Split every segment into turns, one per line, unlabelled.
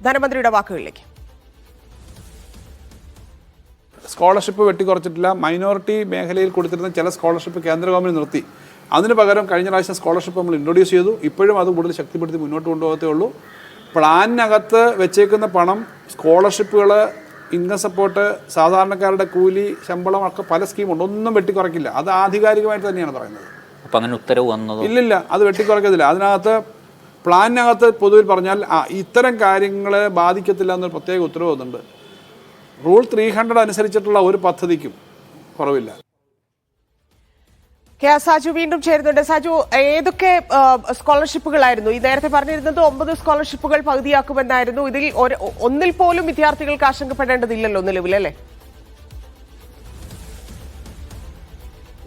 ധനമന്ത്രിയുടെ വാക്കുകളിലേക്ക്.
Scholarship വെട്ടിക്കുറച്ചിട്ടില്ല. Minority മേഖലയിൽ കൊടുത്തിരുന്ന ചില സ്കോളർഷിപ്പ് കേന്ദ്ര ഗവൺമെൻറ് നിർത്തി. അതിന് പകരം കഴിഞ്ഞ പ്രാവശ്യം സ്കോളർഷിപ്പ് നമ്മൾ ഇൻട്രൊഡ്യൂസ് ചെയ്തു. ഇപ്പോഴും അത് കൂടുതൽ ശക്തിപ്പെടുത്തി മുന്നോട്ട് കൊണ്ടുപോകത്തേ ഉള്ളൂ. പ്ലാനിനകത്ത് വെച്ചേക്കുന്ന പണം, സ്കോളർഷിപ്പുകൾ, ഇൻകം സപ്പോർട്ട്, സാധാരണക്കാരുടെ കൂലി, ശമ്പളം ഒക്കെ പല സ്കീമുണ്ട്. ഒന്നും വെട്ടിക്കുറയ്ക്കില്ല. അത് ആധികാരികമായിട്ട് തന്നെയാണ് പറയുന്നത്.
അപ്പം അങ്ങനെ ഉത്തരവ് വന്നത്
ഇല്ലില്ല, അത് വെട്ടിക്കുറയ്ക്കത്തില്ല. അതിനകത്ത് പ്ലാനിനകത്ത് പൊതുവിൽ പറഞ്ഞാൽ ഇത്തരം കാര്യങ്ങളെ ബാധിക്കത്തില്ല എന്നൊരു പ്രത്യേക ഉത്തരവ് വന്നിട്ടുണ്ട്. റൂൾ 300 അനുസരിച്ചിട്ടുള്ള ഒരു പദ്ധതിക്കും കുറവില്ല.
സാജു വീണ്ടും ചേരുന്നുണ്ട്. സാജു, ഏതൊക്കെ സ്കോളർഷിപ്പുകളായിരുന്നു ഈ നേരത്തെ പറഞ്ഞിരുന്നത്? 9 സ്കോളർഷിപ്പുകൾ പകുതിയാക്കുമെന്നായിരുന്നു. ഇതിൽ ഒന്നിൽ പോലും വിദ്യാർത്ഥികൾക്ക് ആശങ്കപ്പെടേണ്ടതില്ലല്ലോ നിലവിൽ, അല്ലേ?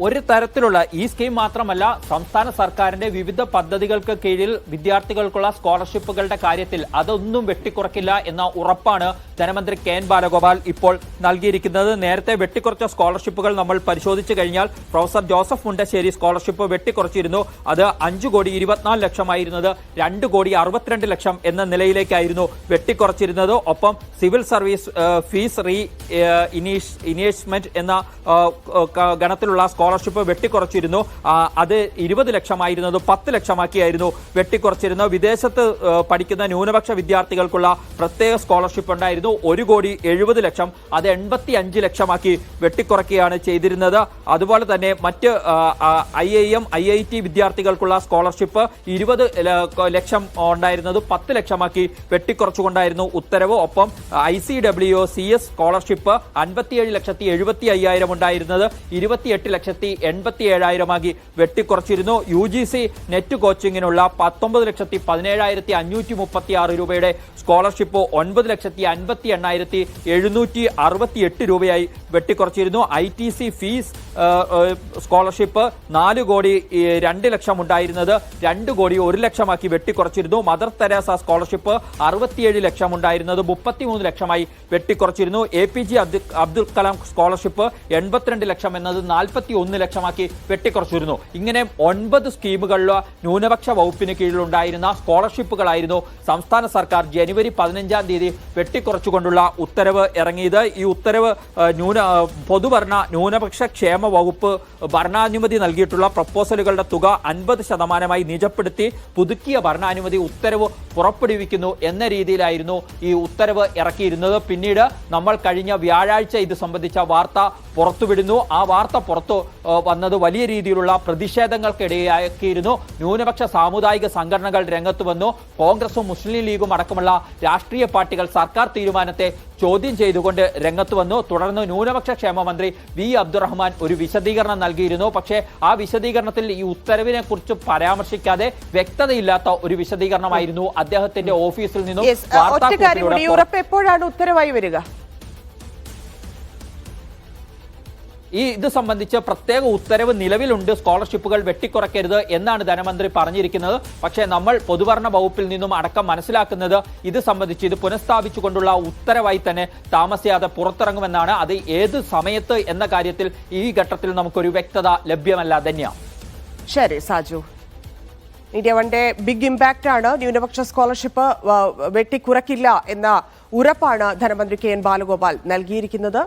ഒരു തരത്തിലുള്ള ഈ സ്കീം മാത്രമല്ല, സംസ്ഥാന സർക്കാരിന്റെ വിവിധ പദ്ധതികൾക്ക് കീഴിൽ വിദ്യാർത്ഥികൾക്കുള്ള സ്കോളർഷിപ്പുകളുടെ കാര്യത്തിൽ അതൊന്നും വെട്ടിക്കുറക്കില്ല എന്ന ഉറപ്പാണ് ധനമന്ത്രി കെ.എൻ. ബാലഗോപാൽ ഇപ്പോൾ നൽകിയിരിക്കുന്നത്. നേരത്തെ വെട്ടിക്കുറച്ച സ്കോളർഷിപ്പുകൾ നമ്മൾ പരിശോധിച്ചു കഴിഞ്ഞാൽ പ്രൊഫസർ ജോസഫ് മുണ്ടശ്ശേരി സ്കോളർഷിപ്പ് വെട്ടിക്കുറച്ചിരുന്നു. അത് 5,24,00,000 2,62,00,000 എന്ന നിലയിലേക്കായിരുന്നു വെട്ടിക്കുറച്ചിരുന്നത്. ഒപ്പം സിവിൽ സർവീസ് ഫീസ് റീ ഇനീഷ്മെന്റ് എന്ന ഗണത്തിലുള്ള സ്കോളർഷിപ്പ് വെട്ടിക്കുറച്ചിരുന്നു. അത് 20 ലക്ഷമായിരുന്നത് 10 ലക്ഷമാക്കിയായിരുന്നു വെട്ടിക്കുറച്ചിരുന്നത്. വിദേശത്ത് പഠിക്കുന്ന ന്യൂനപക്ഷ വിദ്യാർത്ഥികൾക്കുള്ള പ്രത്യേക സ്കോളർഷിപ്പ് ഉണ്ടായിരുന്നു. 1,70,00,000 അത് 85 ലക്ഷമാക്കി വെട്ടിക്കുറയ്ക്കുകയാണ് ചെയ്തിരുന്നത്. അതുപോലെ തന്നെ മറ്റ് IIM IIT വിദ്യാർത്ഥികൾക്കുള്ള സ്കോളർഷിപ്പ് 20 ലക്ഷം ഉണ്ടായിരുന്നത് 10 ലക്ഷമാക്കി വെട്ടിക്കുറച്ചുകൊണ്ടായിരുന്നു ഉത്തരവ്. ഒപ്പം ICWO CS സ്കോളർഷിപ്പ് 57,70,500 ഉണ്ടായിരുന്നത് 28,87,000 ആക്കി വെട്ടിക്കുറച്ചിരുന്നു. UGC നെറ്റ് കോച്ചിങ്ങിനുള്ള 19,17,536 രൂപയുടെ സ്കോളർഷിപ്പ് 9,58,768 രൂപയായി വെട്ടിക്കുറച്ചിരുന്നു. ITC ഫീസ് സ്കോളർഷിപ്പ് 4,02,00,000 ഉണ്ടായിരുന്നത് 2,01,00,000 വെട്ടിക്കുറച്ചിരുന്നു. മദർ തെരേസ സ്കോളർഷിപ്പ് 67 ലക്ഷം ഉണ്ടായിരുന്നത് 33 ലക്ഷമായി വെട്ടിക്കുറച്ചിരുന്നു. APJ അബ്ദുൽ കലാം സ്കോളർഷിപ്പ് 82 ലക്ഷം എന്നത് 41 ലക്ഷമാക്കി വെട്ടിക്കുറച്ചിരുന്നു. ഇങ്ങനെ 9 സ്കീമുകളിൽ ന്യൂനപക്ഷ വകുപ്പിന് കീഴിലുണ്ടായിരുന്ന സ്കോളർഷിപ്പുകളായിരുന്നു സംസ്ഥാന സർക്കാർ ജനുവരി 15-ാം തീയതി വെട്ടിക്കുറച്ചുകൊണ്ടുള്ള ഉത്തരവ് ഇറങ്ങിയത്. ഈ ഉത്തരവ് പൊതുഭരണ ന്യൂനപക്ഷ ക്ഷേമ വകുപ്പ് ഭരണാനുമതി നൽകിയിട്ടുള്ള പ്രപ്പോസലുകളുടെ തുക 50% നിജപ്പെടുത്തി പുതുക്കിയ ഭരണാനുമതി ഉത്തരവ് പുറപ്പെടുവിക്കുന്നു എന്ന രീതിയിലായിരുന്നു ഈ ഉത്തരവ് ഇറക്കിയിരുന്നത്. പിന്നീട് നമ്മൾ കഴിഞ്ഞ വ്യാഴാഴ്ച ഇത് സംബന്ധിച്ച വാർത്ത പുറത്തുവിടുന്നു. ആ വാർത്ത പുറത്തു വന്നത് വലിയ രീതിയിലുള്ള പ്രതിഷേധങ്ങൾക്കിടയാക്കിയിരുന്നു. ന്യൂനപക്ഷ സാമുദായിക സംഘടനകൾ രംഗത്ത് വന്നു. കോൺഗ്രസും മുസ്ലിം ലീഗും അടക്കമുള്ള രാഷ്ട്രീയ പാർട്ടികൾ സർക്കാർ തീരുമാനത്തെ ചോദ്യം ചെയ്തുകൊണ്ട് രംഗത്ത് വന്നു. തുടർന്ന് ന്യൂനപക്ഷ ക്ഷേമ മന്ത്രി V. അബ്ദുറഹ്മാൻ ഒരു വിശദീകരണം നൽകിയിരുന്നു. പക്ഷേ ആ വിശദീകരണത്തിൽ ഈ ഉത്തരവിനെ കുറിച്ച് പരാമർശിക്കാതെ വ്യക്തതയില്ലാത്ത ഒരു വിശദീകരണമായിരുന്നു അദ്ദേഹത്തിന്റെ ഓഫീസിൽ നിന്നും
എപ്പോഴാണ് ഉത്തരവായി വരിക?
ഇത് സംബന്ധിച്ച് പ്രത്യേക ഉത്തരവ് നിലവിലുണ്ട്. സ്കോളർഷിപ്പുകൾ വെട്ടിക്കുറയ്ക്കരുത് എന്നാണ് ധനമന്ത്രി പറഞ്ഞിരിക്കുന്നത്. പക്ഷേ നമ്മൾ പൊതുഭരണ വകുപ്പിൽ നിന്നും അടക്കം മനസ്സിലാക്കുന്നത് ഇത് സംബന്ധിച്ച് ഇത് പുനഃസ്ഥാപിച്ചുകൊണ്ടുള്ള ഉത്തരവായി തന്നെ താമസിയാതെ പുറത്തിറങ്ങുമെന്നാണ്. അത് ഏത് സമയത്ത് എന്ന കാര്യത്തിൽ ഈ ഘട്ടത്തിൽ നമുക്കൊരു വ്യക്തത ലഭ്യമല്ല. ധന്യ.
ശരി Saju. India one day big impact ആണ്. ന്യൂനപക്ഷ സ്കോളർഷിപ്പ് വെട്ടിക്കുറയ്ക്കില്ല എന്ന ഉറപ്പാണ് ധനമന്ത്രി കെ.എൻ. ബാലഗോപാൽ നൽകിയിരിക്കുന്നത്.